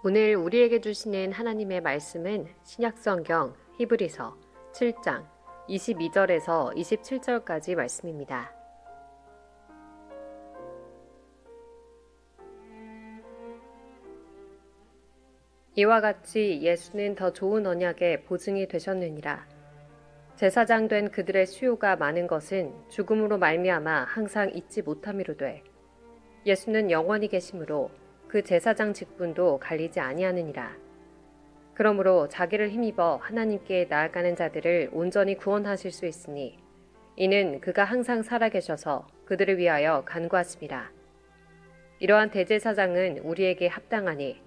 오늘 우리에게 주시는 하나님의 말씀은 신약성경 히브리서 7장 22절에서 27절까지 말씀입니다. 이와 같이 예수는 더 좋은 언약의 보증이 되셨느니라. 제사장 된 그들의 수요가 많은 것은 죽음으로 말미암아 항상 잊지 못함이로되 예수는 영원히 계심으로 그 제사장 직분도 갈리지 아니하느니라. 그러므로 자기를 힘입어 하나님께 나아가는 자들을 온전히 구원하실 수 있으니 이는 그가 항상 살아계셔서 그들을 위하여 간구하심이라. 이러한 대제사장은 우리에게 합당하니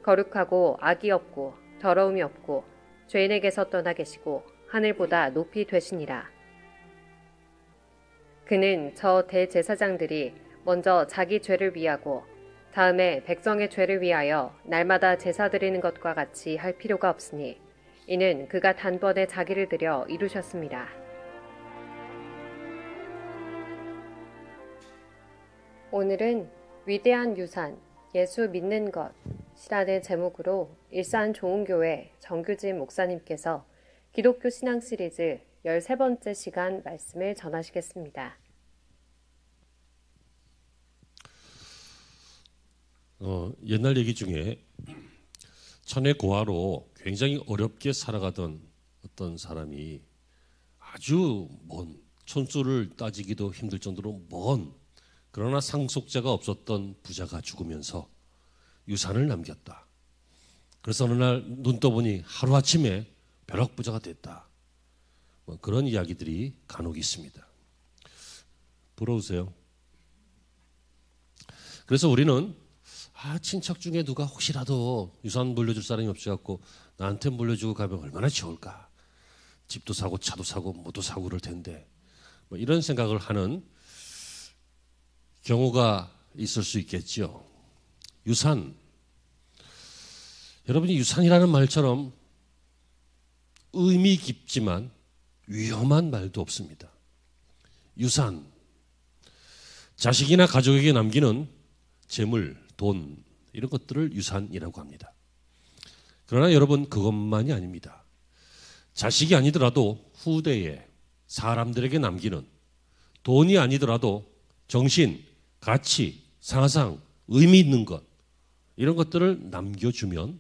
거룩하고 악이 없고 더러움이 없고 죄인에게서 떠나 계시고 하늘보다 높이 되시니라. 그는 저 대제사장들이 먼저 자기 죄를 위하고 다음에 백성의 죄를 위하여 날마다 제사 드리는 것과 같이 할 필요가 없으니 이는 그가 단번에 자기를 드려 이루셨습니다. 오늘은 위대한 유산, 예수 믿는 것이라는 제목으로 일산좋은교회 정규진 목사님께서 기독교 신앙 시리즈 13번째 시간 말씀을 전하시겠습니다. 옛날 얘기 중에 천의 고아로 굉장히 어렵게 살아가던 어떤 사람이 아주 먼, 촌수를 따지기도 힘들 정도로 먼, 그러나 상속자가 없었던 부자가 죽으면서 유산을 남겼다. 그래서 어느 날 눈 떠보니 하루아침에 벼락부자가 됐다. 그런 이야기들이 간혹 있습니다. 부러우세요? 그래서 우리는 친척 중에 누가 혹시라도 유산 물려줄 사람이 없어갖고 나한테 물려주고 가면 얼마나 좋을까. 집도 사고 차도 사고 뭐도 사고 그럴 텐데 이런 생각을 하는 경우가 있을 수 있겠죠. 유산. 여러분이 유산이라는 말처럼 의미 깊지만 위험한 말도 없습니다. 유산. 자식이나 가족에게 남기는 재물, 돈 이런 것들을 유산이라고 합니다. 그러나 여러분 그것만이 아닙니다. 자식이 아니더라도 후대에 사람들에게 남기는 돈이 아니더라도 정신, 가치, 사상, 의미 있는 것 이런 것들을 남겨주면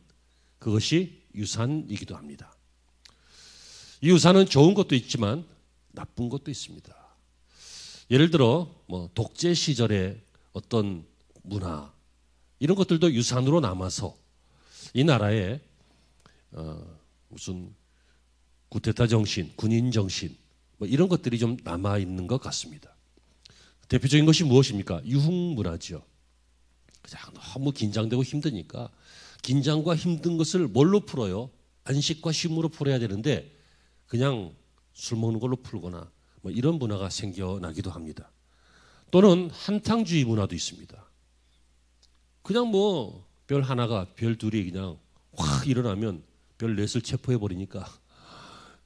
그것이 유산이기도 합니다. 이 유산은 좋은 것도 있지만 나쁜 것도 있습니다. 예를 들어 독재 시절의 어떤 문화 이런 것들도 유산으로 남아서 이 나라에 무슨 구테타 정신, 군인 정신 이런 것들이 좀 남아 있는 것 같습니다. 대표적인 것이 무엇입니까? 유흥 문화죠. 그냥 너무 긴장되고 힘드니까 긴장과 힘든 것을 뭘로 풀어요? 안식과 쉼으로 풀어야 되는데 그냥 술 먹는 걸로 풀거나 이런 문화가 생겨나기도 합니다. 또는 한탕주의 문화도 있습니다. 그냥 별 하나가 별 둘이 그냥 확 일어나면 별 넷을 체포해 버리니까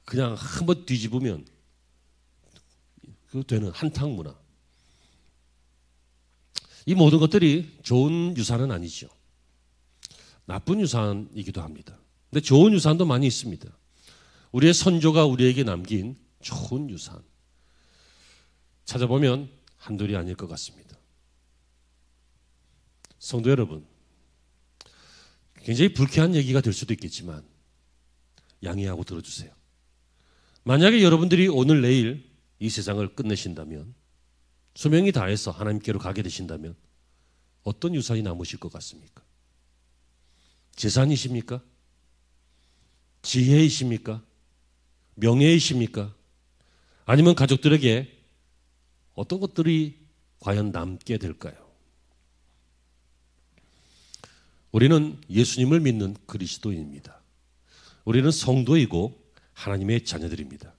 그냥 한번 뒤집으면 그 되는 한탕 문화. 이 모든 것들이 좋은 유산은 아니죠. 나쁜 유산이기도 합니다. 근데 좋은 유산도 많이 있습니다. 우리의 선조가 우리에게 남긴 좋은 유산. 찾아보면 한둘이 아닐 것 같습니다. 성도 여러분, 굉장히 불쾌한 얘기가 될 수도 있겠지만 양해하고 들어주세요. 만약에 여러분들이 오늘 내일 이 세상을 끝내신다면 수명이 다해서 하나님께로 가게 되신다면 어떤 유산이 남으실 것 같습니까? 재산이십니까? 지혜이십니까? 명예이십니까? 아니면 가족들에게 어떤 것들이 과연 남게 될까요? 우리는 예수님을 믿는 그리스도인입니다. 우리는 성도이고 하나님의 자녀들입니다.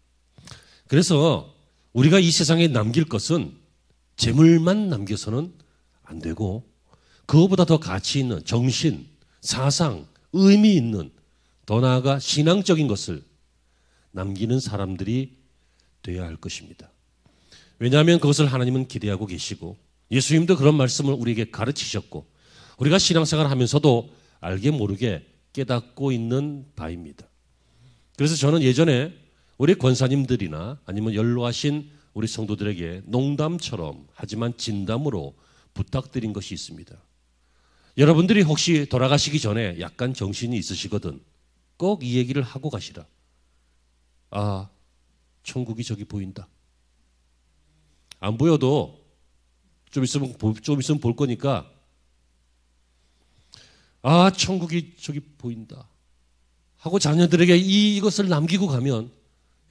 그래서 우리가 이 세상에 남길 것은 재물만 남겨서는 안 되고 그거보다 더 가치 있는 정신, 사상, 의미 있는 더 나아가 신앙적인 것을 남기는 사람들이 되어야 할 것입니다. 왜냐하면 그것을 하나님은 기대하고 계시고 예수님도 그런 말씀을 우리에게 가르치셨고 우리가 신앙생활을 하면서도 알게 모르게 깨닫고 있는 바입니다. 그래서 저는 예전에 우리 권사님들이나 아니면 연로하신 우리 성도들에게 농담처럼 하지만 진담으로 부탁드린 것이 있습니다. 여러분들이 혹시 돌아가시기 전에 약간 정신이 있으시거든 꼭 이 얘기를 하고 가시라. 아, 천국이 저기 보인다. 안 보여도 좀 있으면 볼 거니까 아, 천국이 저기 보인다 하고 자녀들에게 이것을 남기고 가면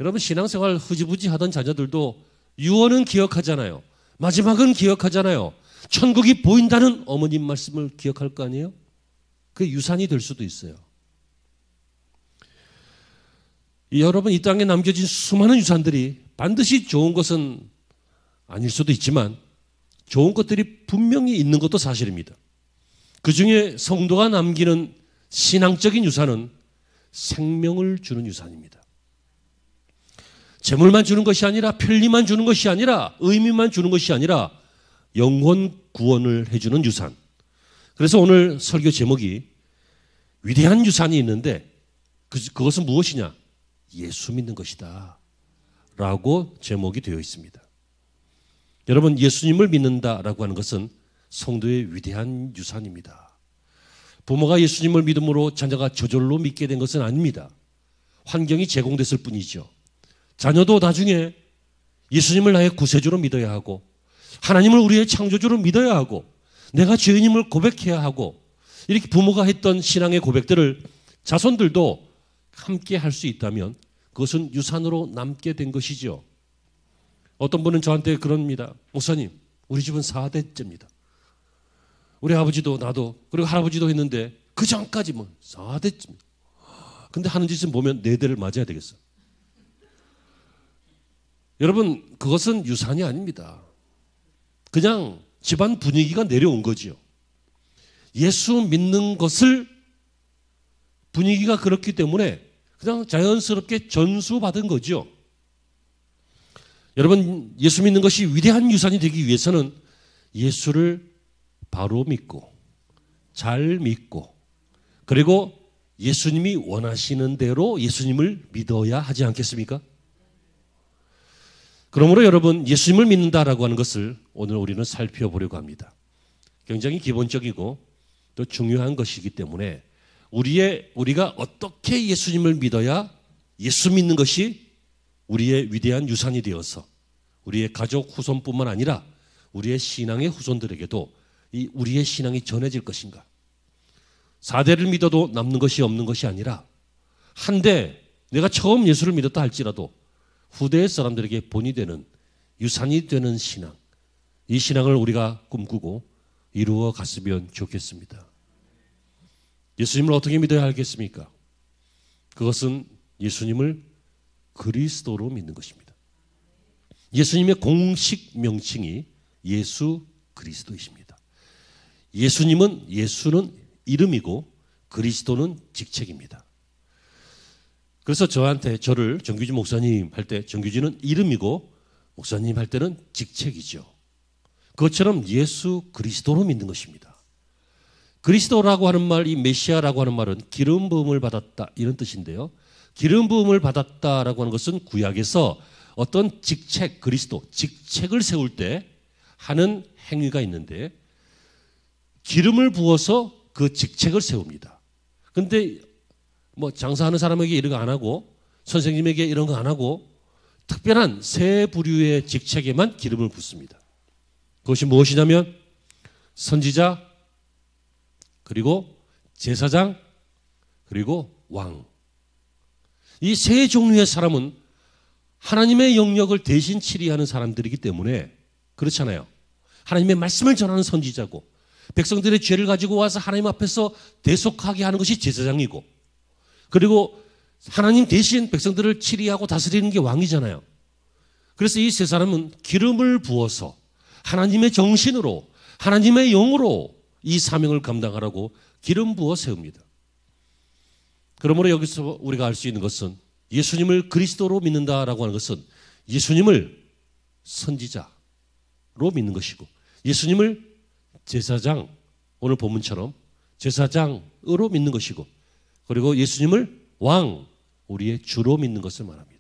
여러분 신앙생활 흐지부지 하던 자녀들도 유언은 기억하잖아요. 마지막은 기억하잖아요. 천국이 보인다는 어머님 말씀을 기억할 거 아니에요? 그게 유산이 될 수도 있어요. 여러분 이 땅에 남겨진 수많은 유산들이 반드시 좋은 것은 아닐 수도 있지만 좋은 것들이 분명히 있는 것도 사실입니다. 그 중에 성도가 남기는 신앙적인 유산은 생명을 주는 유산입니다. 재물만 주는 것이 아니라 편리만 주는 것이 아니라 의미만 주는 것이 아니라 영혼 구원을 해주는 유산. 그래서 오늘 설교 제목이 위대한 유산이 있는데 그것은 무엇이냐? 예수 믿는 것이다 라고 제목이 되어 있습니다. 여러분 예수님을 믿는다라고 하는 것은 성도의 위대한 유산입니다. 부모가 예수님을 믿음으로 자녀가 저절로 믿게 된 것은 아닙니다. 환경이 제공됐을 뿐이죠. 자녀도 나중에 예수님을 나의 구세주로 믿어야 하고 하나님을 우리의 창조주로 믿어야 하고 내가 죄인임을 고백해야 하고 이렇게 부모가 했던 신앙의 고백들을 자손들도 함께 할 수 있다면 그것은 유산으로 남게 된 것이죠. 어떤 분은 저한테 그럽니다. 목사님, 우리 집은 4대째입니다. 우리 아버지도 나도 그리고 할아버지도 했는데 그 전까지 뭐 4대째입니다. 근데 하는 짓은 보면 4대를 맞아야 되겠어. 여러분 그것은 유산이 아닙니다. 그냥 집안 분위기가 내려온 거지요. 예수 믿는 것을 분위기가 그렇기 때문에 그냥 자연스럽게 전수받은 거죠. 여러분 예수 믿는 것이 위대한 유산이 되기 위해서는 예수를 바로 믿고 잘 믿고 그리고 예수님이 원하시는 대로 예수님을 믿어야 하지 않겠습니까? 그러므로 여러분 예수님을 믿는다라고 하는 것을 오늘 우리는 살펴보려고 합니다. 굉장히 기본적이고 또 중요한 것이기 때문에 우리가 어떻게 예수님을 믿어야 예수 믿는 것이 우리의 위대한 유산이 되어서 우리의 가족 후손뿐만 아니라 우리의 신앙의 후손들에게도 우리의 신앙이 전해질 것인가. 4대를 믿어도 남는 것이 없는 것이 아니라 한데 내가 처음 예수를 믿었다 할지라도 후대의 사람들에게 본이 되는 유산이 되는 신앙, 이 신앙을 우리가 꿈꾸고 이루어 갔으면 좋겠습니다. 예수님을 어떻게 믿어야 하겠습니까? 그것은 예수님을 그리스도로 믿는 것입니다. 예수님의 공식 명칭이 예수 그리스도이십니다. 예수는 이름이고 그리스도는 직책입니다. 그래서 저를 정규진 목사님 할 때 정규진은 이름이고 목사님 할 때는 직책이죠. 그것처럼 예수 그리스도로 믿는 것입니다. 그리스도라고 하는 말, 이 메시아라고 하는 말은 기름 부음을 받았다 이런 뜻인데요. 기름 부음을 받았다라고 하는 것은 구약에서 어떤 직책, 그리스도, 직책을 세울 때 하는 행위가 있는데 기름을 부어서 그 직책을 세웁니다. 그런데 뭐 장사하는 사람에게 이런 거 안 하고 선생님에게 이런 거 안 하고 특별한 세 부류의 직책에만 기름을 붓습니다. 그것이 무엇이냐면 선지자, 그리고 제사장, 그리고 왕. 이 세 종류의 사람은 하나님의 영역을 대신 치리하는 사람들이기 때문에 그렇잖아요. 하나님의 말씀을 전하는 선지자고 백성들의 죄를 가지고 와서 하나님 앞에서 대속하게 하는 것이 제사장이고 그리고 하나님 대신 백성들을 치리하고 다스리는 게 왕이잖아요. 그래서 이 세 사람은 기름을 부어서 하나님의 정신으로 하나님의 영으로 이 사명을 감당하라고 기름 부어 세웁니다. 그러므로 여기서 우리가 알 수 있는 것은 예수님을 그리스도로 믿는다라고 하는 것은 예수님을 선지자로 믿는 것이고 예수님을 제사장, 오늘 본문처럼 제사장으로 믿는 것이고, 그리고 예수님을 왕, 우리의 주로 믿는 것을 말합니다.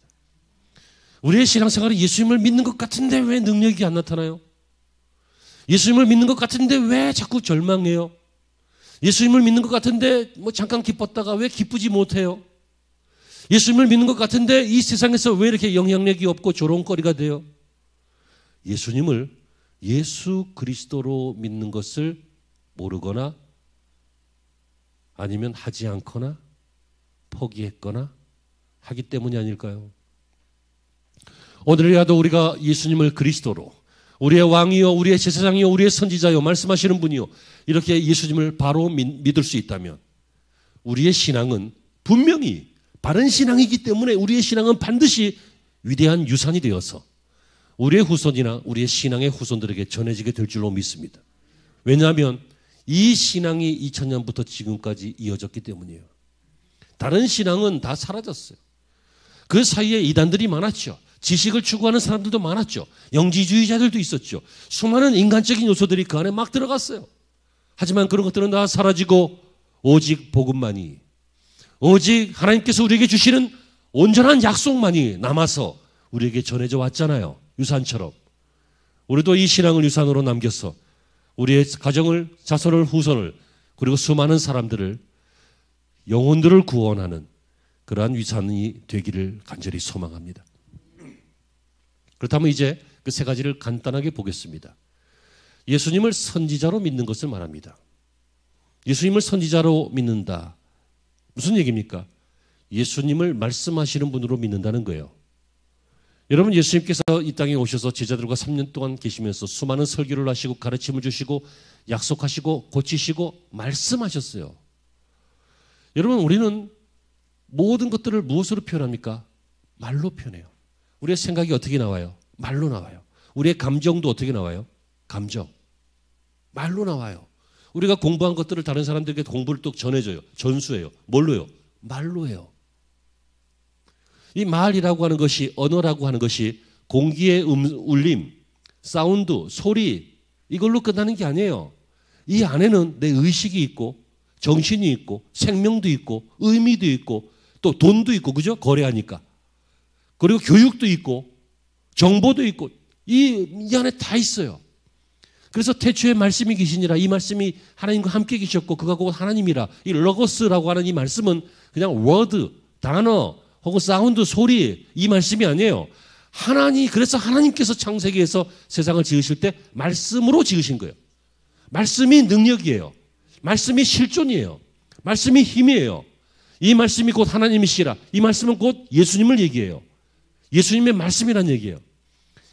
우리의 신앙생활은 예수님을 믿는 것 같은데 왜 능력이 안 나타나요? 예수님을 믿는 것 같은데 왜 자꾸 절망해요? 예수님을 믿는 것 같은데 뭐 잠깐 기뻤다가 왜 기쁘지 못해요? 예수님을 믿는 것 같은데 이 세상에서 왜 이렇게 영향력이 없고 조롱거리가 돼요? 예수님을 예수 그리스도로 믿는 것을 모르거나 아니면 하지 않거나 포기했거나 하기 때문이 아닐까요? 오늘이라도 우리가 예수님을 그리스도로, 우리의 왕이요, 우리의 제사장이요, 우리의 선지자요, 말씀하시는 분이요, 이렇게 예수님을 바로 믿을 수 있다면 우리의 신앙은 분명히 바른 신앙이기 때문에 우리의 신앙은 반드시 위대한 유산이 되어서 우리의 후손이나 우리의 신앙의 후손들에게 전해지게 될 줄로 믿습니다. 왜냐하면 이 신앙이 2000년부터 지금까지 이어졌기 때문이에요. 다른 신앙은 다 사라졌어요. 그 사이에 이단들이 많았죠. 지식을 추구하는 사람들도 많았죠. 영지주의자들도 있었죠. 수많은 인간적인 요소들이 그 안에 막 들어갔어요. 하지만 그런 것들은 다 사라지고 오직 복음만이, 오직 하나님께서 우리에게 주시는 온전한 약속만이 남아서 우리에게 전해져 왔잖아요. 유산처럼. 우리도 이 신앙을 유산으로 남겨서 우리의 가정을, 자손을, 후손을, 그리고 수많은 사람들을, 영혼들을 구원하는 그러한 유산이 되기를 간절히 소망합니다. 그렇다면 이제 그 세 가지를 간단하게 보겠습니다. 예수님을 선지자로 믿는 것을 말합니다. 예수님을 선지자로 믿는다. 무슨 얘기입니까? 예수님을 말씀하시는 분으로 믿는다는 거예요. 여러분, 예수님께서 이 땅에 오셔서 제자들과 3년 동안 계시면서 수많은 설교를 하시고 가르침을 주시고 약속하시고 고치시고 말씀하셨어요. 여러분, 우리는 모든 것들을 무엇으로 표현합니까? 말로 표현해요. 우리의 생각이 어떻게 나와요? 말로 나와요. 우리의 감정도 어떻게 나와요? 감정. 말로 나와요. 우리가 공부한 것들을 다른 사람들에게 공부를 또 전해줘요. 전수해요. 뭘로요? 말로 해요. 이 말이라고 하는 것이, 언어라고 하는 것이 공기의 울림, 사운드, 소리, 이걸로 끝나는 게 아니에요. 이 안에는 내 의식이 있고 정신이 있고 생명도 있고 의미도 있고 또 돈도 있고, 그죠? 거래하니까. 그리고 교육도 있고 정보도 있고 이 안에 다 있어요. 그래서 태초에 말씀이 계시니라, 이 말씀이 하나님과 함께 계셨고 그가 곧 하나님이라. 이 로고스라고 하는 이 말씀은 그냥 워드, 단어 혹은 사운드, 소리, 이 말씀이 아니에요. 그래서 하나님께서 창세기에서 세상을 지으실 때 말씀으로 지으신 거예요. 말씀이 능력이에요. 말씀이 실존이에요. 말씀이 힘이에요. 이 말씀이 곧 하나님이시라. 이 말씀은 곧 예수님을 얘기해요. 예수님의 말씀이란 얘기예요.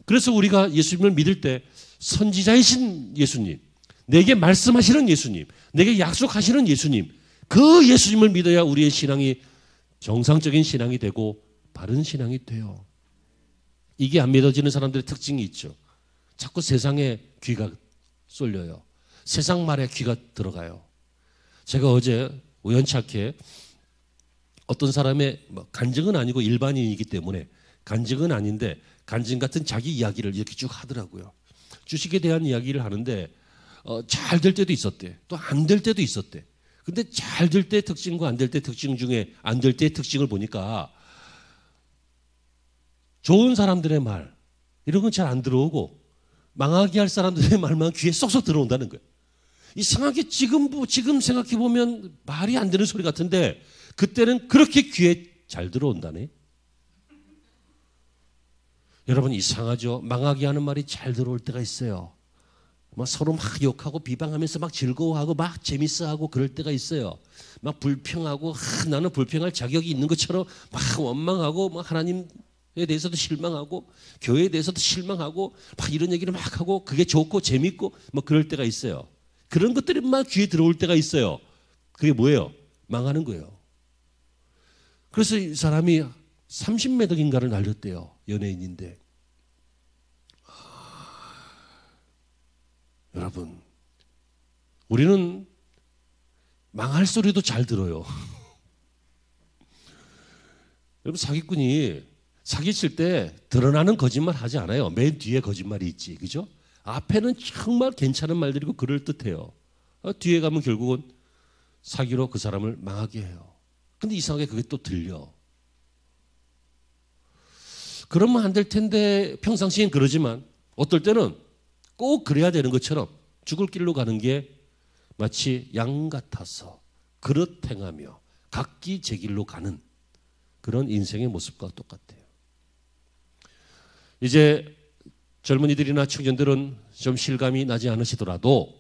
그래서 우리가 예수님을 믿을 때 선지자이신 예수님, 내게 말씀하시는 예수님, 내게 약속하시는 예수님, 그 예수님을 믿어야 우리의 신앙이 정상적인 신앙이 되고 바른 신앙이 돼요. 이게 안 믿어지는 사람들의 특징이 있죠. 자꾸 세상에 귀가 쏠려요. 세상 말에 귀가 들어가요. 제가 어제 우연찮게 어떤 사람의 간증은 아니고 일반인이기 때문에 간증은 아닌데 간증 같은 자기 이야기를 이렇게 쭉 하더라고요. 주식에 대한 이야기를 하는데 잘 될 때도 있었대. 또 안 될 때도 있었대. 근데 잘 될 때 특징과 안 될 때 특징 중에 안 될 때의 특징을 보니까 좋은 사람들의 말 이런 건 잘 안 들어오고 망하게 할 사람들의 말만 귀에 쏙쏙 들어온다는 거예요. 이상하게 지금 생각해 보면 말이 안 되는 소리 같은데 그때는 그렇게 귀에 잘 들어온다네. 여러분, 이상하죠? 망하게 하는 말이 잘 들어올 때가 있어요. 서로 막 욕하고 비방하면서 막 즐거워하고 막 재밌어하고 그럴 때가 있어요. 막 불평하고 나는 불평할 자격이 있는 것처럼 막 원망하고 막 하나님에 대해서도 실망하고 교회에 대해서도 실망하고 막 이런 얘기를 막 하고 그게 좋고 재밌고 뭐 그럴 때가 있어요. 그런 것들이 막 귀에 들어올 때가 있어요. 그게 뭐예요? 망하는 거예요. 그래서 이 사람이 30매덕인가를 날렸대요. 연예인인데. 여러분, 우리는 망할 소리도 잘 들어요. 여러분, 사기꾼이 사기칠 때 드러나는 거짓말 하지 않아요. 맨 뒤에 거짓말이 있지, 그죠? 앞에는 정말 괜찮은 말들이고 그럴듯해요. 뒤에 가면 결국은 사기로 그 사람을 망하게 해요. 근데 이상하게 그게 또 들려. 그러면 안 될 텐데 평상시엔 그러지만 어떨 때는 꼭 그래야 되는 것처럼 죽을 길로 가는 게 마치 양 같아서 그릇 행하며 각기 제 길로 가는 그런 인생의 모습과 똑같아요. 이제 젊은이들이나 청년들은 좀 실감이 나지 않으시더라도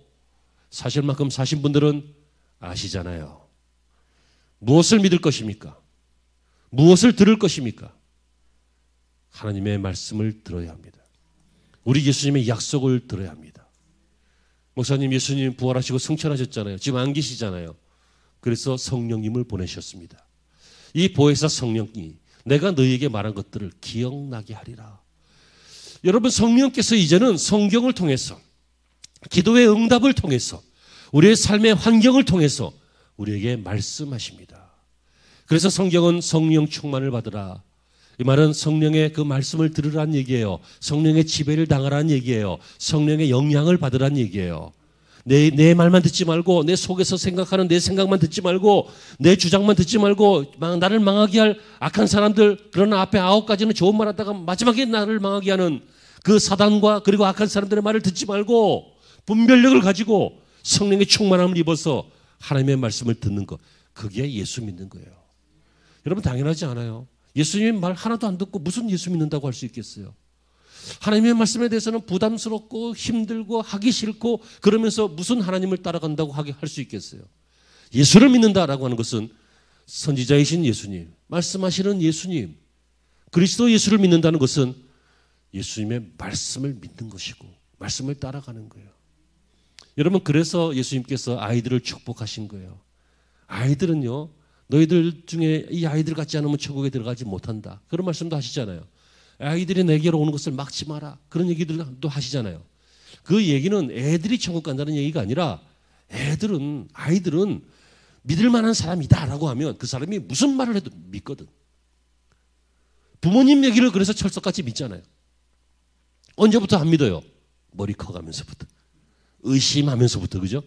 사실만큼 사신 분들은 아시잖아요. 무엇을 믿을 것입니까? 무엇을 들을 것입니까? 하나님의 말씀을 들어야 합니다. 우리 예수님의 약속을 들어야 합니다. 목사님, 예수님 부활하시고 승천하셨잖아요. 지금 안 계시잖아요. 그래서 성령님을 보내셨습니다. 이 보혜사 성령이 내가 너희에게 말한 것들을 기억나게 하리라. 여러분, 성령께서 이제는 성경을 통해서, 기도의 응답을 통해서, 우리의 삶의 환경을 통해서 우리에게 말씀하십니다. 그래서 성경은 성령 충만을 받으라. 이 말은 성령의 그 말씀을 들으라는 얘기예요. 성령의 지배를 당하라는 얘기예요. 성령의 영향을 받으라는 얘기예요. 내 말만 듣지 말고, 내 속에서 생각하는 내 생각만 듣지 말고, 내 주장만 듣지 말고, 나를 망하게 할 악한 사람들, 그러나 앞에 9가지는 좋은 말 하다가 마지막에 나를 망하게 하는 그 사단과 그리고 악한 사람들의 말을 듣지 말고 분별력을 가지고 성령의 충만함을 입어서 하나님의 말씀을 듣는 것, 그게 예수 믿는 거예요. 여러분, 당연하지 않아요. 예수님 말 하나도 안 듣고 무슨 예수 믿는다고 할 수 있겠어요? 하나님의 말씀에 대해서는 부담스럽고 힘들고 하기 싫고 그러면서 무슨 하나님을 따라간다고 할 수 있겠어요? 예수를 믿는다라고 하는 것은 선지자이신 예수님, 말씀하시는 예수님, 그리스도 예수를 믿는다는 것은 예수님의 말씀을 믿는 것이고 말씀을 따라가는 거예요. 여러분, 그래서 예수님께서 아이들을 축복하신 거예요. 아이들은요, 너희들 중에 이 아이들 같지 않으면 천국에 들어가지 못한다. 그런 말씀도 하시잖아요. 아이들이 내게로 오는 것을 막지 마라. 그런 얘기들도 하시잖아요. 그 얘기는 애들이 천국 간다는 얘기가 아니라 아이들은 믿을 만한 사람이다라고 하면 그 사람이 무슨 말을 해도 믿거든. 부모님 얘기를 그래서 철석같이 믿잖아요. 언제부터 안 믿어요? 머리 커가면서부터. 의심하면서부터, 그죠?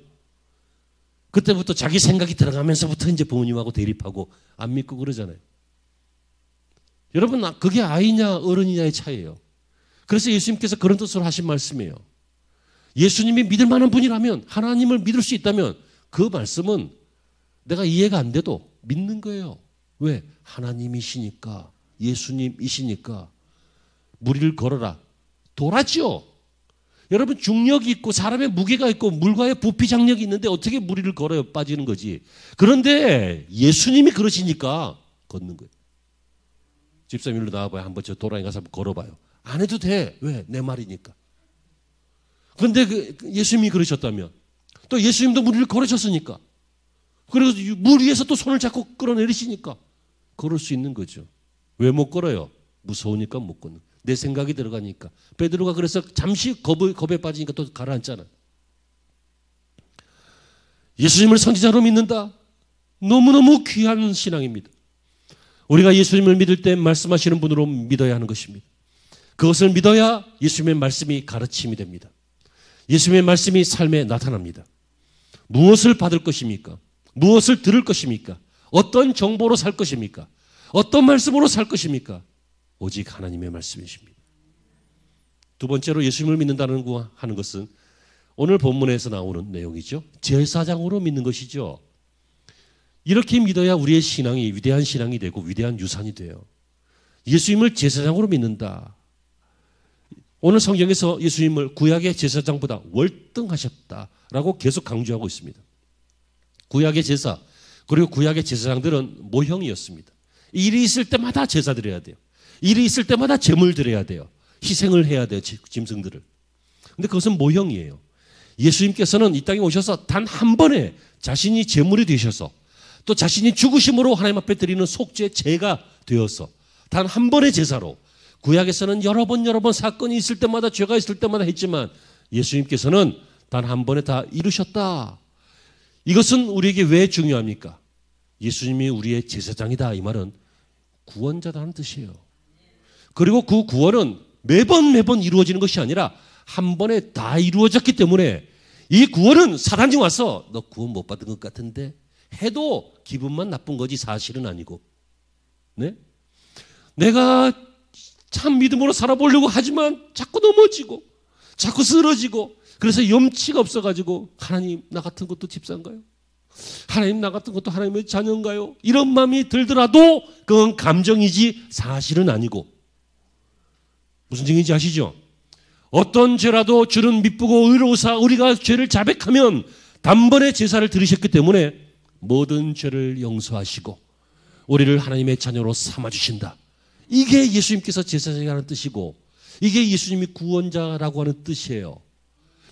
그때부터 자기 생각이 들어가면서부터 이제 부모님하고 대립하고 안 믿고 그러잖아요. 여러분, 그게 아이냐 어른이냐의 차이예요. 그래서 예수님께서 그런 뜻으로 하신 말씀이에요. 예수님이 믿을 만한 분이라면, 하나님을 믿을 수 있다면 그 말씀은 내가 이해가 안 돼도 믿는 거예요. 왜? 하나님이시니까, 예수님이시니까. 무리를 걸어라. 도라지요. 여러분, 중력이 있고 사람의 무게가 있고 물과의 부피 장력이 있는데 어떻게 무리를 걸어요? 빠지는 거지. 그런데 예수님이 그러시니까 걷는 거예요. 집사님 일로 나와봐요. 한번 저 도랑에 가서 한번 걸어봐요. 안 해도 돼. 왜? 내 말이니까. 그런데 예수님이 그러셨다면, 또 예수님도 무리를 걸으셨으니까, 그리고 물 위에서 또 손을 잡고 끌어내리시니까 걸을 수 있는 거죠. 왜 못 걸어요? 무서우니까 못 걷는. 내 생각이 들어가니까. 베드로가 그래서 잠시 겁에 빠지니까 또 가라앉잖아. 예수님을 선지자로 믿는다. 너무너무 귀한 신앙입니다. 우리가 예수님을 믿을 때 말씀하시는 분으로 믿어야 하는 것입니다. 그것을 믿어야 예수님의 말씀이 가르침이 됩니다. 예수님의 말씀이 삶에 나타납니다. 무엇을 받을 것입니까? 무엇을 들을 것입니까? 어떤 정보로 살 것입니까? 어떤 말씀으로 살 것입니까? 오직 하나님의 말씀이십니다. 두 번째로 예수님을 믿는다는 하는 것은 오늘 본문에서 나오는 내용이죠. 제사장으로 믿는 것이죠. 이렇게 믿어야 우리의 신앙이 위대한 신앙이 되고 위대한 유산이 돼요. 예수님을 제사장으로 믿는다. 오늘 성경에서 예수님을 구약의 제사장보다 월등하셨다라고 계속 강조하고 있습니다. 구약의 제사, 그리고 구약의 제사장들은 모형이었습니다. 일이 있을 때마다 제사 드려야 돼요. 일이 있을 때마다 제물 드려야 돼요. 희생을 해야 돼요, 짐승들을. 근데 그것은 모형이에요. 예수님께서는 이 땅에 오셔서 단 한 번에 자신이 제물이 되셔서 또 자신이 죽으심으로 하나님 앞에 드리는 속죄 제가 되어서 단 한 번의 제사로, 구약에서는 여러 번 사건이 있을 때마다 죄가 있을 때마다 했지만 예수님께서는 단 한 번에 다 이루셨다. 이것은 우리에게 왜 중요합니까? 예수님이 우리의 제사장이다. 이 말은 구원자다는 뜻이에요. 그리고 그 구원은 매번 이루어지는 것이 아니라 한 번에 다 이루어졌기 때문에 이 구원은 사단이 와서 너 구원 못 받은 것 같은데 해도 기분만 나쁜 거지 사실은 아니고. 네? 내가 참 믿음으로 살아보려고 하지만 자꾸 넘어지고 자꾸 쓰러지고 그래서 염치가 없어가지고 하나님 나 같은 것도 집사인가요? 하나님 나 같은 것도 하나님의 자녀인가요? 이런 마음이 들더라도 그건 감정이지 사실은 아니고. 무슨 증인지 아시죠? 어떤 죄라도 주는 미쁘고 의로우사 우리가 죄를 자백하면 단번에 제사를 드리셨기 때문에 모든 죄를 용서하시고 우리를 하나님의 자녀로 삼아주신다. 이게 예수님께서 제사장이라는 뜻이고 이게 예수님이 구원자라고 하는 뜻이에요.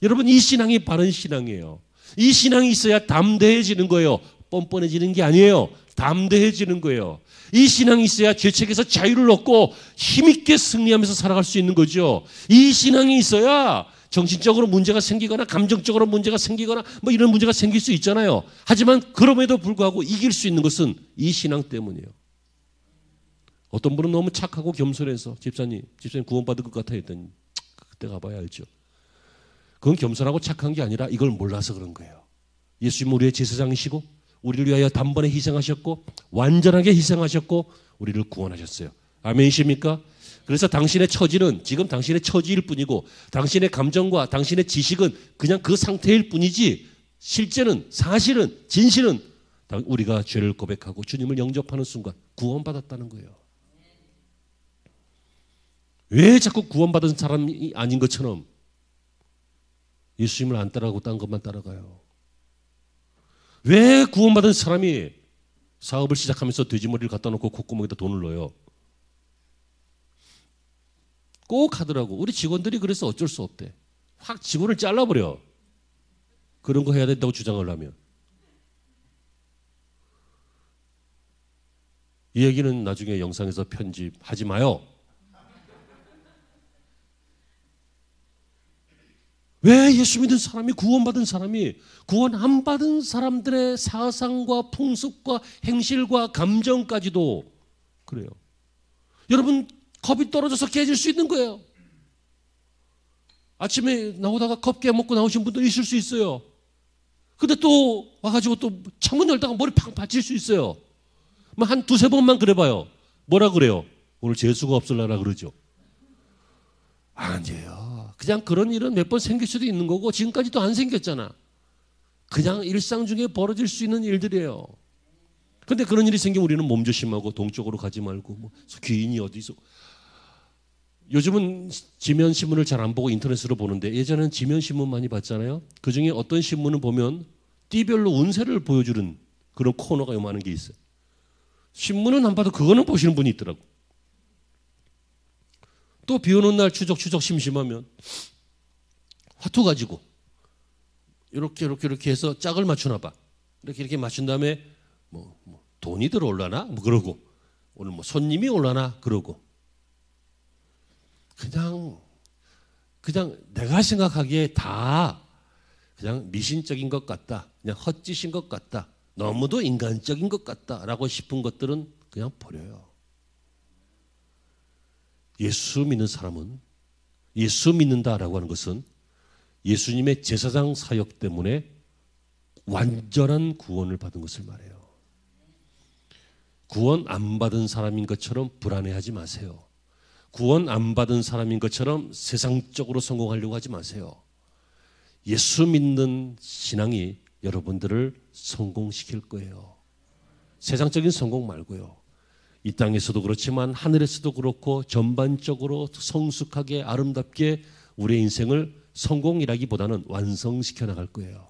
여러분 이 신앙이 바른 신앙이에요. 이 신앙이 있어야 담대해지는 거예요. 뻔뻔해지는 게 아니에요. 담대해지는 거예요. 이 신앙이 있어야 죄책에서 자유를 얻고 힘있게 승리하면서 살아갈 수 있는 거죠. 이 신앙이 있어야 정신적으로 문제가 생기거나 감정적으로 문제가 생기거나 뭐 이런 문제가 생길 수 있잖아요. 하지만 그럼에도 불구하고 이길 수 있는 것은 이 신앙 때문이에요. 어떤 분은 너무 착하고 겸손해서 집사님 구원받을 것 같아 했더니 그때 가봐야 알죠. 그건 겸손하고 착한 게 아니라 이걸 몰라서 그런 거예요. 예수님은 우리의 제사장이시고 우리를 위하여 단번에 희생하셨고 완전하게 희생하셨고 우리를 구원하셨어요. 아멘이십니까? 그래서 당신의 처지는 지금 당신의 처지일 뿐이고 당신의 감정과 당신의 지식은 그냥 그 상태일 뿐이지 실제는 사실은 진실은 우리가 죄를 고백하고 주님을 영접하는 순간 구원받았다는 거예요. 왜 자꾸 구원받은 사람이 아닌 것처럼 예수님을 안 따라가고 딴 것만 따라가요? 왜 구원받은 사람이 사업을 시작하면서 돼지머리를 갖다 놓고 콧구멍에다 돈을 넣어요? 꼭 하더라고. 우리 직원들이 그래서 어쩔 수 없대. 확 직원을 잘라버려. 그런 거 해야 된다고 주장을 하면. 이 얘기는 나중에 영상에서 편집하지 마요. 왜 예수 믿은 사람이 구원받은 사람이 구원 안 받은 사람들의 사상과 풍습과 행실과 감정까지도 그래요. 여러분 겁이 떨어져서 깨질 수 있는 거예요. 아침에 나오다가 컵 깨먹고 나오신 분도 있을 수 있어요. 근데 또 와가지고 또 창문 열다가 머리 팡 받칠 수 있어요. 한 두세 번만 그래봐요. 뭐라 그래요? 오늘 재수가 없을라라 그러죠. 아니에요. 그냥 그런 일은 몇 번 생길 수도 있는 거고 지금까지도 안 생겼잖아. 그냥 일상 중에 벌어질 수 있는 일들이에요. 근데 그런 일이 생기면 우리는 몸조심하고 동쪽으로 가지 말고 뭐 귀인이 어디서. 요즘은 지면신문을 잘 안 보고 인터넷으로 보는데 예전에는 지면신문 많이 봤잖아요. 그중에 어떤 신문을 보면 띠별로 운세를 보여주는 그런 코너가 요만한 게 있어요. 신문은 안 봐도 그거는 보시는 분이 있더라고. 또 비 오는 날 추적 심심하면 화투 가지고 이렇게 해서 짝을 맞추나 봐. 이렇게 맞춘 다음에 뭐 돈이 들어올라나? 뭐 그러고 오늘 뭐 손님이 올라나? 그러고 그냥 내가 생각하기에 다 그냥 미신적인 것 같다. 그냥 헛짓인 것 같다. 너무도 인간적인 것 같다라고 싶은 것들은 그냥 버려요. 예수 믿는 사람은 예수 믿는다라고 하는 것은 예수님의 제사장 사역 때문에 완전한 구원을 받은 것을 말해요. 구원 안 받은 사람인 것처럼 불안해하지 마세요. 구원 안 받은 사람인 것처럼 세상적으로 성공하려고 하지 마세요. 예수 믿는 신앙이 여러분들을 성공시킬 거예요. 세상적인 성공 말고요. 이 땅에서도 그렇지만 하늘에서도 그렇고 전반적으로 성숙하게 아름답게 우리의 인생을 성공이라기보다는 완성시켜 나갈 거예요.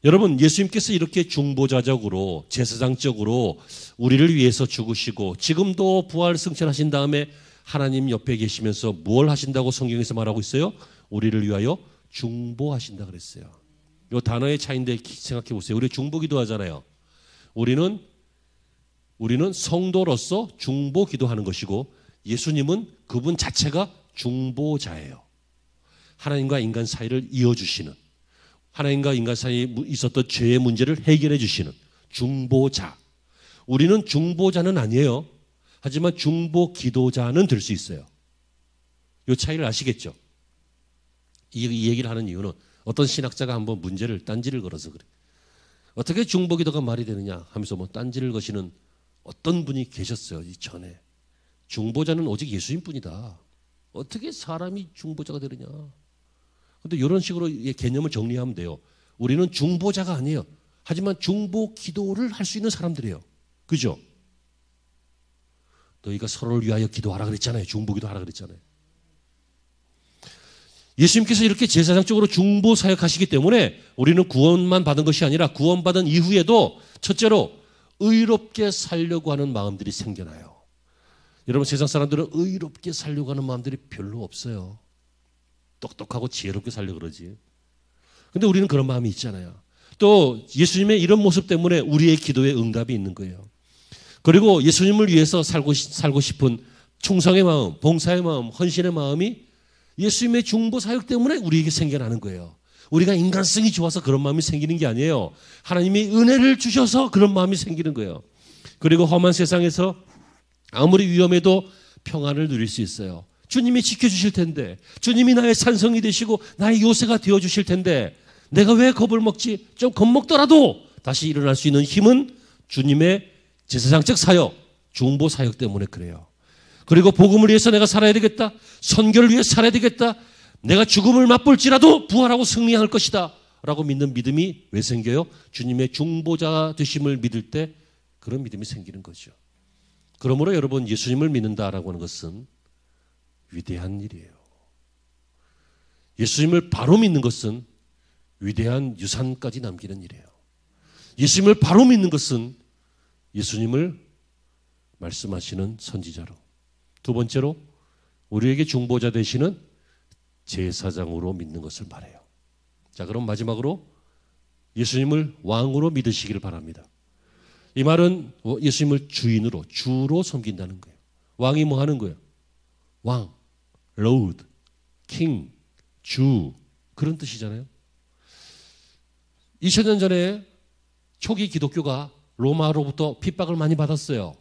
여러분 예수님께서 이렇게 중보자적으로 제사장적으로 우리를 위해서 죽으시고 지금도 부활 승천하신 다음에 하나님 옆에 계시면서 뭘 하신다고 성경에서 말하고 있어요? 우리를 위하여 중보하신다 그랬어요. 이 단어의 차이인데 생각해 보세요. 우리 중보기도 하잖아요. 우리는 성도로서 중보기도하는 것이고 예수님은 그분 자체가 중보자예요. 하나님과 인간 사이를 이어주시는 하나님과 인간 사이에 있었던 죄의 문제를 해결해 주시는 중보자. 우리는 중보자는 아니에요. 하지만 중보기도자는 될 수 있어요. 이 차이를 아시겠죠? 이 얘기를 하는 이유는 어떤 신학자가 한번 딴지를 걸어서 그래. 어떻게 중보기도가 말이 되느냐 하면서 뭐 딴지를 거시는 어떤 분이 계셨어요. 이 전에. 중보자는 오직 예수님뿐이다. 어떻게 사람이 중보자가 되느냐. 그런데 이런 식으로 개념을 정리하면 돼요. 우리는 중보자가 아니에요. 하지만 중보 기도를 할 수 있는 사람들이에요. 그죠? 너희가 서로를 위하여 기도하라 그랬잖아요. 중보 기도하라 그랬잖아요. 예수님께서 이렇게 제사장적으로 중보 사역하시기 때문에 우리는 구원만 받은 것이 아니라 구원받은 이후에도 첫째로 의롭게 살려고 하는 마음들이 생겨나요. 여러분 세상 사람들은 의롭게 살려고 하는 마음들이 별로 없어요. 똑똑하고 지혜롭게 살려고 그러지. 근데 우리는 그런 마음이 있잖아요. 또 예수님의 이런 모습 때문에 우리의 기도에 응답이 있는 거예요. 그리고 예수님을 위해서 살고 싶은 충성의 마음, 봉사의 마음, 헌신의 마음이 예수님의 중보 사역 때문에 우리에게 생겨나는 거예요. 우리가 인간성이 좋아서 그런 마음이 생기는 게 아니에요. 하나님이 은혜를 주셔서 그런 마음이 생기는 거예요. 그리고 험한 세상에서 아무리 위험해도 평안을 누릴 수 있어요. 주님이 지켜주실 텐데, 주님이 나의 산성이 되시고 나의 요새가 되어주실 텐데 내가 왜 겁을 먹지? 좀 겁먹더라도 다시 일어날 수 있는 힘은 주님의 제사장적 사역, 중보 사역 때문에 그래요. 그리고 복음을 위해서 내가 살아야 되겠다. 선교를 위해 살아야 되겠다. 내가 죽음을 맛볼지라도 부활하고 승리할 것이다 라고 믿는 믿음이 왜 생겨요? 주님의 중보자 되심을 믿을 때 그런 믿음이 생기는 거죠. 그러므로 여러분 예수님을 믿는다라고 하는 것은 위대한 일이에요. 예수님을 바로 믿는 것은 위대한 유산까지 남기는 일이에요. 예수님을 바로 믿는 것은 예수님을 말씀하시는 선지자로, 두 번째로 우리에게 중보자 되시는 제사장으로 믿는 것을 말해요. 자, 그럼 마지막으로 예수님을 왕으로 믿으시기를 바랍니다. 이 말은 예수님을 주인으로, 주로 섬긴다는 거예요. 왕이 뭐 하는 거예요? 왕, Lord, King, 주, 그런 뜻이잖아요. 2000년 전에 초기 기독교가 로마로부터 핍박을 많이 받았어요.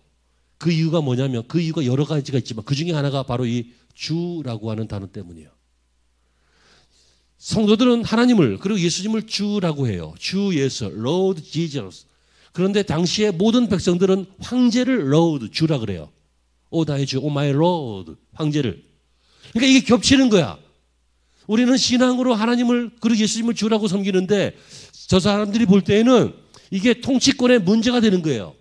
그 이유가 뭐냐면, 그 이유가 여러 가지가 있지만 그 중에 하나가 바로 이 주라고 하는 단어 때문이에요. 성도들은 하나님을, 그리고 예수님을 주라고 해요. 주 예수, Lord Jesus. 그런데 당시에 모든 백성들은 황제를 Lord, 주라 그래요. 오 나의 주, 오 마이 Lord, 황제를. 그러니까 이게 겹치는 거야. 우리는 신앙으로 하나님을, 그리고 예수님을 주라고 섬기는데 저 사람들이 볼 때에는 이게 통치권의 문제가 되는 거예요.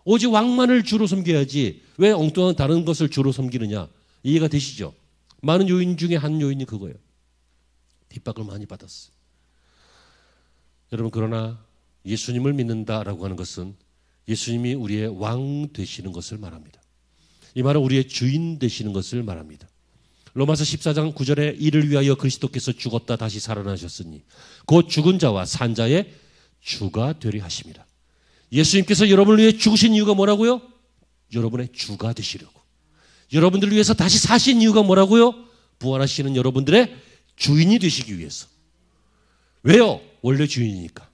오직 왕만을 주로 섬겨야지 왜 엉뚱한 다른 것을 주로 섬기느냐. 이해가 되시죠? 많은 요인 중에 한 요인이 그거예요. 핍박을 많이 받았어요. 여러분, 그러나 예수님을 믿는다라고 하는 것은 예수님이 우리의 왕 되시는 것을 말합니다. 이 말은 우리의 주인 되시는 것을 말합니다. 로마서 14장 9절에 이를 위하여 그리스도께서 죽었다 다시 살아나셨으니 곧 죽은 자와 산 자의 주가 되려 하심이라. 예수님께서 여러분을 위해 죽으신 이유가 뭐라고요? 여러분의 주가 되시려고. 여러분들을 위해서 다시 사신 이유가 뭐라고요? 부활하시는 여러분들의 주인이 되시기 위해서. 왜요? 원래 주인이니까.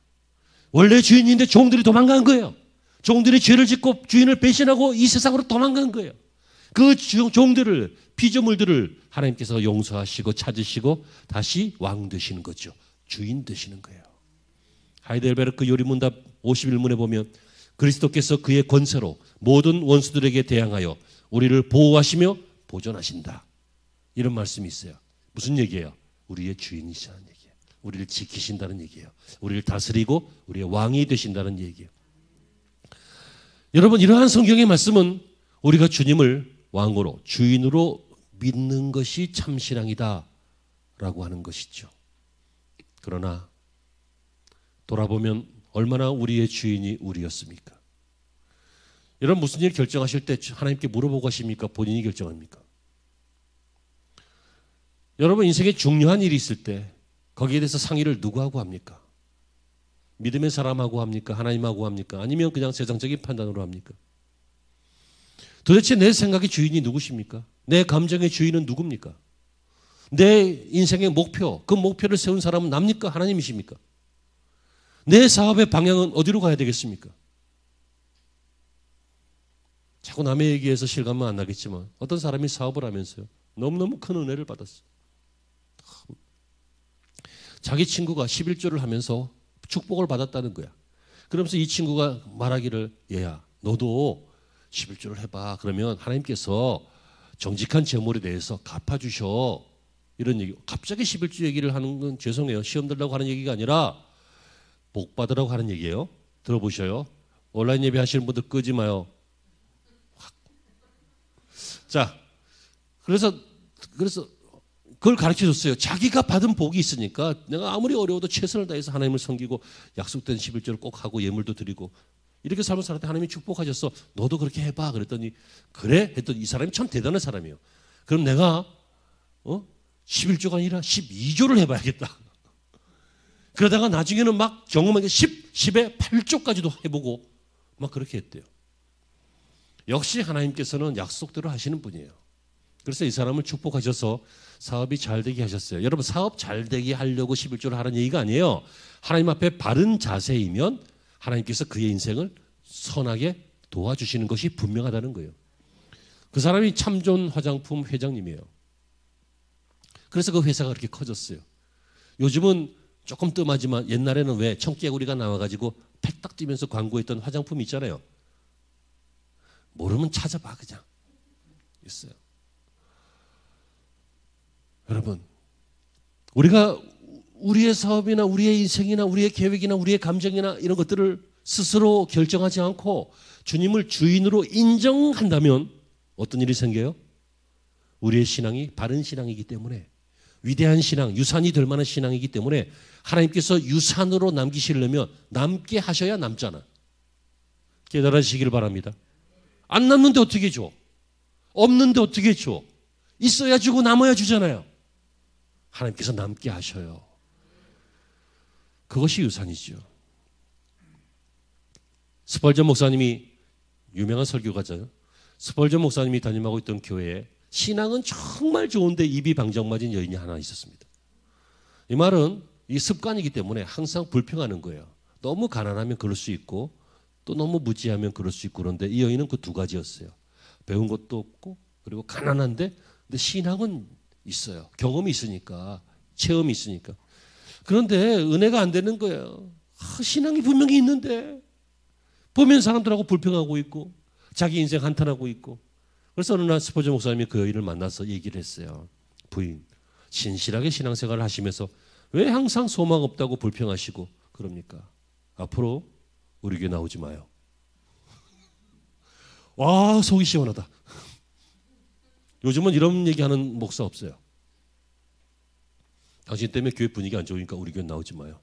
원래 주인인데 종들이 도망간 거예요. 종들이 죄를 짓고 주인을 배신하고 이 세상으로 도망간 거예요. 그 종들을, 피조물들을 하나님께서 용서하시고 찾으시고 다시 왕 되시는 거죠. 주인 되시는 거예요. 하이델베르크 요리문답 51문에 보면 그리스도께서 그의 권세로 모든 원수들에게 대항하여 우리를 보호하시며 보존하신다. 이런 말씀이 있어요. 무슨 얘기예요? 우리의 주인이시라는 얘기예요. 우리를 지키신다는 얘기예요. 우리를 다스리고 우리의 왕이 되신다는 얘기예요. 여러분, 이러한 성경의 말씀은 우리가 주님을 왕으로, 주인으로 믿는 것이 참신앙이다 라고 하는 것이죠. 그러나 돌아보면 얼마나 우리의 주인이 우리였습니까? 여러분, 무슨 일 결정하실 때 하나님께 물어보고 하십니까? 본인이 결정합니까? 여러분, 인생에 중요한 일이 있을 때 거기에 대해서 상의를 누구하고 합니까? 믿음의 사람하고 합니까? 하나님하고 합니까? 아니면 그냥 세상적인 판단으로 합니까? 도대체 내 생각의 주인이 누구십니까? 내 감정의 주인은 누굽니까? 내 인생의 목표, 그 목표를 세운 사람은 납니까? 하나님이십니까? 내 사업의 방향은 어디로 가야 되겠습니까? 자꾸 남의 얘기해서 실감은 안 나겠지만 어떤 사람이 사업을 하면서요, 너무너무 큰 은혜를 받았어요. 자기 친구가 11조를 하면서 축복을 받았다는 거야. 그러면서 이 친구가 말하기를 얘야 너도 11조를 해봐. 그러면 하나님께서 정직한 재물에 대해서 갚아주셔. 이런 얘기. 갑자기 11조 얘기를 하는 건 죄송해요. 시험 들라고 하는 얘기가 아니라 복 받으라고 하는 얘기예요. 들어보셔요. 온라인 예배 하시는 분들 끄지 마요. 자, 그래서 그걸 가르쳐줬어요. 자기가 받은 복이 있으니까 내가 아무리 어려워도 최선을 다해서 하나님을 섬기고 약속된 11조를 꼭 하고 예물도 드리고 이렇게 삶을 살았더니 하나님이 축복하셔서 너도 그렇게 해봐. 그랬더니 그래? 했더니 이 사람이 참 대단한 사람이에요. 그럼 내가 11조가 아니라 12조를 해봐야겠다. 그러다가 나중에는 막 경험하게 10에 8조까지도 해보고 막 그렇게 했대요. 역시 하나님께서는 약속대로 하시는 분이에요. 그래서 이 사람을 축복하셔서 사업이 잘 되게 하셨어요. 여러분 사업 잘 되게 하려고 11조를 하라는 얘기가 아니에요. 하나님 앞에 바른 자세이면 하나님께서 그의 인생을 선하게 도와주시는 것이 분명하다는 거예요. 그 사람이 참존 화장품 회장님이에요. 그래서 그 회사가 그렇게 커졌어요. 요즘은 조금 뜸하지만 옛날에는 왜 청개구리가 나와가지고 팩딱 뛰면서 광고했던 화장품 있잖아요. 모르면 찾아봐 그냥. 있어요. 여러분 우리가 우리의 사업이나 우리의 인생이나 우리의 계획이나 우리의 감정이나 이런 것들을 스스로 결정하지 않고 주님을 주인으로 인정한다면 어떤 일이 생겨요? 우리의 신앙이 바른 신앙이기 때문에 위대한 신앙, 유산이 될 만한 신앙이기 때문에 하나님께서 유산으로 남기시려면 남게 하셔야 남잖아. 깨달으시기를 바랍니다. 안 남는데 어떻게 줘? 없는데 어떻게 줘? 있어야 주고 남아야 주잖아요. 하나님께서 남게 하셔요. 그것이 유산이죠. 스펄전 목사님이 유명한 설교가잖아요. 스펄전 목사님이 담임하고 있던 교회에 신앙은 정말 좋은데 입이 방정 맞은 여인이 하나 있었습니다. 이 말은 이 습관이기 때문에 항상 불평하는 거예요. 너무 가난하면 그럴 수 있고 또 너무 무지하면 그럴 수 있고 그런데 이 여인은 그 두 가지였어요. 배운 것도 없고 그리고 가난한데 근데 신앙은 있어요. 경험이 있으니까 체험이 있으니까. 그런데 은혜가 안 되는 거예요. 신앙이 분명히 있는데 보면 사람들하고 불평하고 있고 자기 인생 한탄하고 있고. 그래서 어느 날 스포츠 목사님이 그 여인을 만나서 얘기를 했어요. 부인, 신실하게 신앙생활을 하시면서 왜 항상 소망 없다고 불평하시고 그럽니까? 앞으로 우리 교회 나오지 마요. 와, 속이 시원하다. 요즘은 이런 얘기하는 목사 없어요. 당신 때문에 교회 분위기 안 좋으니까 우리 교회 나오지 마요.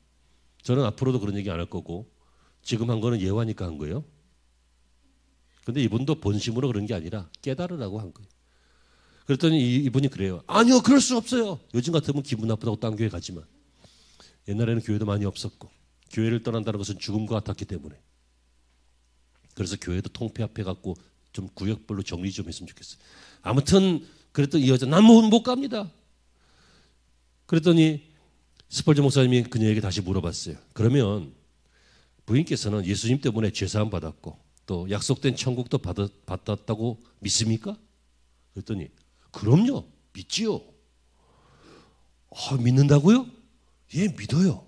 저는 앞으로도 그런 얘기 안 할 거고 지금 한 거는 예화니까 한 거예요. 근데 이분도 본심으로 그런 게 아니라 깨달으라고 한 거예요. 그랬더니 이분이 그래요. 아니요, 그럴 수 없어요. 요즘 같으면 기분 나쁘다고 딴 교회 가지만 옛날에는 교회도 많이 없었고 교회를 떠난다는 것은 죽음과 같았기 때문에 그래서 교회도 통폐합해 갖고 좀 구역별로 정리 좀 했으면 좋겠어요. 아무튼 그랬더니 이 여자 난 못 갑니다. 그랬더니 스펄전 목사님이 그녀에게 다시 물어봤어요. 그러면 부인께서는 예수님 때문에 죄사함 받았고 또 약속된 천국도 받았다고 믿습니까? 그랬더니 그럼요. 믿지요. 믿는다고요? 예, 믿어요.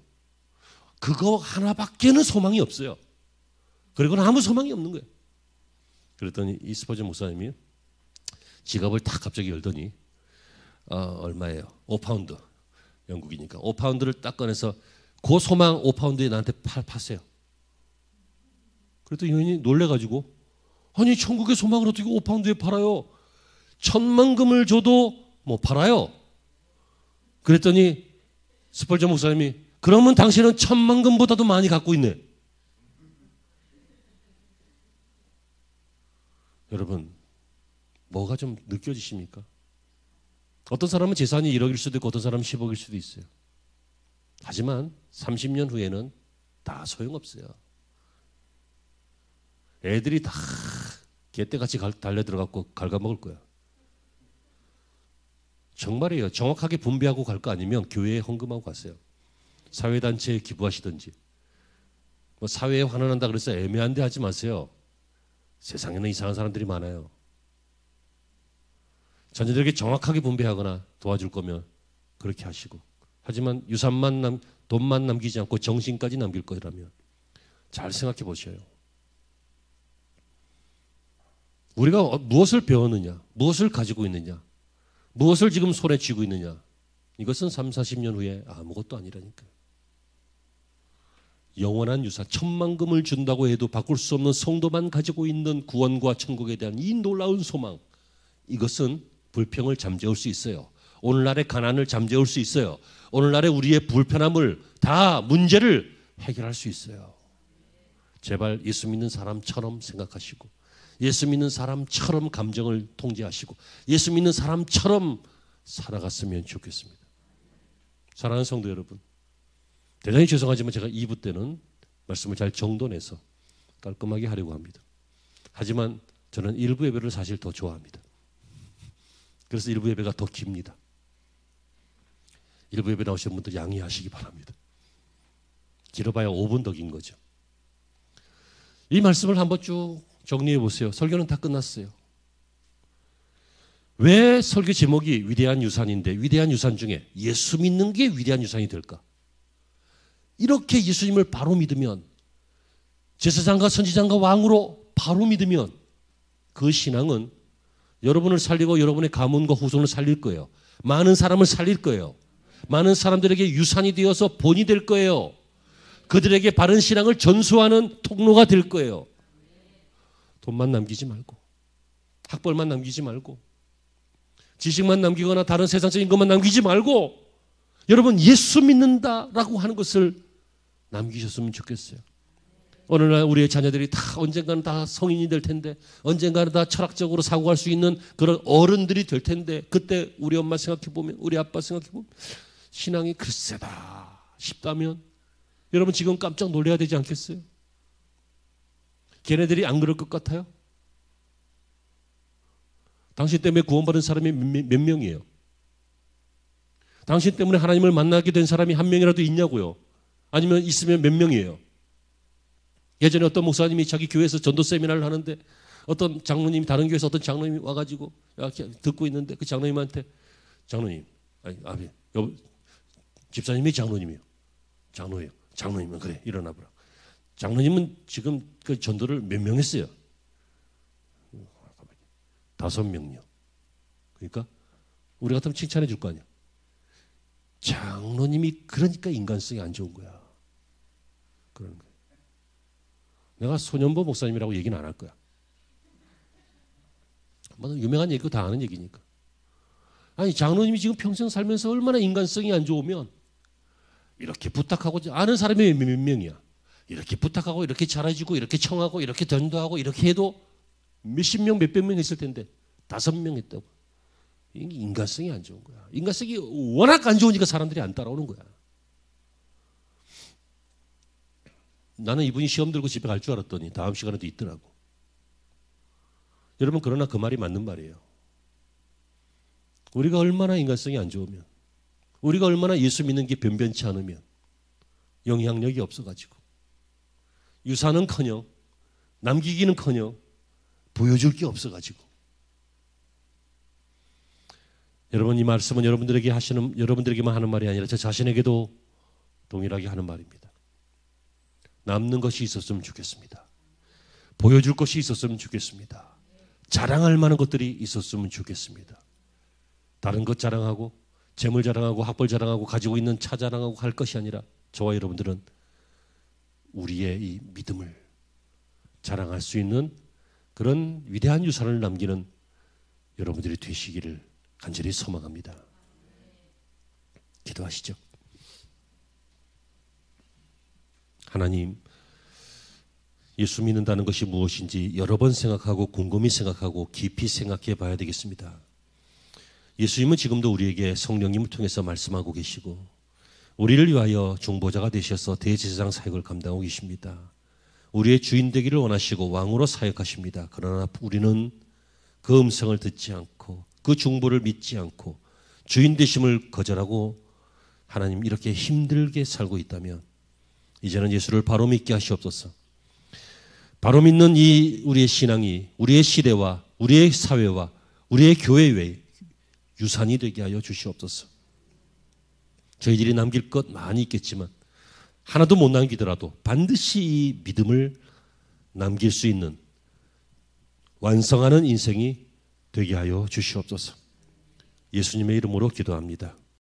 그거 하나밖에는 소망이 없어요. 그리고는 아무 소망이 없는 거예요. 그랬더니 이 스펄전 목사님이 지갑을 딱 갑자기 열더니 얼마예요? 5파운드. 영국이니까 5파운드를 딱 꺼내서 그 소망 5파운드에 나한테 파세요. 그랬더니 여인이 놀래가지고 아니 천국의 소망을 어떻게 5파운드에 팔아요? 1,000만 금을 줘도 뭐 팔아요. 그랬더니 스펄전 목사님이 그러면 당신은 1,000만 금보다도 많이 갖고 있네. 여러분 뭐가 좀 느껴지십니까? 어떤 사람은 재산이 1억일 수도 있고 어떤 사람은 10억일 수도 있어요. 하지만 30년 후에는 다 소용없어요. 애들이 다 개떼같이 달려들어갖고 갉아먹을 거야. 정말이에요. 정확하게 분배하고 갈 거 아니면 교회에 헌금하고 가세요. 사회단체에 기부하시든지. 뭐 사회에 환원한다 그래서 애매한 데 하지 마세요. 세상에는 이상한 사람들이 많아요. 자녀들에게 정확하게 분배하거나 도와줄 거면 그렇게 하시고 하지만 유산만 돈만 남기지 않고 정신까지 남길 거라면 잘 생각해 보셔요. 우리가 무엇을 배웠느냐, 무엇을 가지고 있느냐, 무엇을 지금 손에 쥐고 있느냐, 이것은 3, 40년 후에 아무것도 아니라니까요. 영원한 유산, 천만금을 준다고 해도 바꿀 수 없는 성도만 가지고 있는 구원과 천국에 대한 이 놀라운 소망, 이것은 불평을 잠재울 수 있어요. 오늘날의 가난을 잠재울 수 있어요. 오늘날의 우리의 불편함을 다 문제를 해결할 수 있어요. 제발 예수 믿는 사람처럼 생각하시고 예수 믿는 사람처럼 감정을 통제하시고 예수 믿는 사람처럼 살아갔으면 좋겠습니다. 사랑하는 성도 여러분, 대단히 죄송하지만 제가 2부 때는 말씀을 잘 정돈해서 깔끔하게 하려고 합니다. 하지만 저는 1부 예배를 사실 더 좋아합니다. 그래서 1부 예배가 더 깁니다. 1부 예배 나오시는 분들 양해하시기 바랍니다. 길어봐야 5분 더 긴 거죠. 이 말씀을 한번 쭉 정리해 보세요. 설교는 다 끝났어요. 왜 설교 제목이 위대한 유산인데 위대한 유산 중에 예수 믿는 게 위대한 유산이 될까? 이렇게 예수님을 바로 믿으면, 제사장과 선지장과 왕으로 바로 믿으면 그 신앙은 여러분을 살리고 여러분의 가문과 후손을 살릴 거예요. 많은 사람을 살릴 거예요. 많은 사람들에게 유산이 되어서 본이 될 거예요. 그들에게 바른 신앙을 전수하는 통로가 될 거예요. 돈만 남기지 말고, 학벌만 남기지 말고, 지식만 남기거나 다른 세상적인 것만 남기지 말고 여러분 예수 믿는다라고 하는 것을 남기셨으면 좋겠어요. 오늘날 우리의 자녀들이 다 언젠가는 다 성인이 될 텐데, 언젠가는 다 철학적으로 사고할 수 있는 그런 어른들이 될 텐데, 그때 우리 엄마 생각해보면, 우리 아빠 생각해보면 신앙이 글쎄다 싶다면 여러분 지금 깜짝 놀라야 되지 않겠어요? 걔네들이 안 그럴 것 같아요? 당신 때문에 구원받은 사람이 몇 명이에요? 당신 때문에 하나님을 만나게 된 사람이 한 명이라도 있냐고요? 아니면 있으면 몇 명이에요? 예전에 어떤 목사님이 자기 교회에서 전도 세미나를 하는데 어떤 장로님이, 다른 교회에서 어떤 장로님이 와가지고 듣고 있는데 그 장로님한테, 장로님, 아니, 집사님이 장로님이에요. 장로예요. 장로님은 그래, 일어나보라. 장로님은 지금 그 전도를 몇 명 했어요? 5명요. 그러니까 우리 같으면 칭찬해 줄 거 아니야. 장로님이 그러니까 인간성이 안 좋은 거야. 그런 거야. 내가 소년보 목사님이라고 얘기는 안 할 거야. 뭐 유명한 얘기고 다 아는 얘기니까. 아니, 장로님이 지금 평생 살면서 얼마나 인간성이 안 좋으면 이렇게 부탁하고, 아는 사람이 몇 명이야. 이렇게 부탁하고 이렇게 잘해주고 이렇게 청하고 이렇게 전도하고 이렇게 해도 몇십 명, 몇백 명 했을 텐데 5명 했다고. 이게 인간성이 안 좋은 거야. 인간성이 워낙 안 좋으니까 사람들이 안 따라오는 거야. 나는 이분이 시험 들고 집에 갈 줄 알았더니 다음 시간에도 있더라고. 여러분, 그러나 그 말이 맞는 말이에요. 우리가 얼마나 인간성이 안 좋으면, 우리가 얼마나 예수 믿는 게 변변치 않으면 영향력이 없어가지고 유산은커녕 남기기는커녕 보여줄 게 없어가지고. 여러분, 이 말씀은 여러분들에게만 하는 말이 아니라 저 자신에게도 동일하게 하는 말입니다. 남는 것이 있었으면 좋겠습니다. 보여줄 것이 있었으면 좋겠습니다. 자랑할 만한 것들이 있었으면 좋겠습니다. 다른 것 자랑하고 재물 자랑하고 학벌 자랑하고 가지고 있는 차 자랑하고 할 것이 아니라 저와 여러분들은 우리의 이 믿음을 자랑할 수 있는 그런 위대한 유산을 남기는 여러분들이 되시기를 간절히 소망합니다. 기도하시죠. 하나님, 예수 믿는다는 것이 무엇인지 여러 번 생각하고 곰곰이 생각하고 깊이 생각해 봐야 되겠습니다. 예수님은 지금도 우리에게 성령님을 통해서 말씀하고 계시고 우리를 위하여 중보자가 되셔서 대제사장 사역을 감당하고 계십니다. 우리의 주인 되기를 원하시고 왕으로 사역하십니다. 그러나 우리는 그 음성을 듣지 않고 그 중보를 믿지 않고 주인 되심을 거절하고 하나님 이렇게 힘들게 살고 있다면 이제는 예수를 바로 믿게 하시옵소서. 바로 믿는 이 우리의 신앙이 우리의 시대와 우리의 사회와 우리의 교회의 유산이 되게 하여 주시옵소서. 저희들이 남길 것 많이 있겠지만 하나도 못 남기더라도 반드시 이 믿음을 남길 수 있는 완성하는 인생이 되게 하여 주시옵소서. 예수님의 이름으로 기도합니다.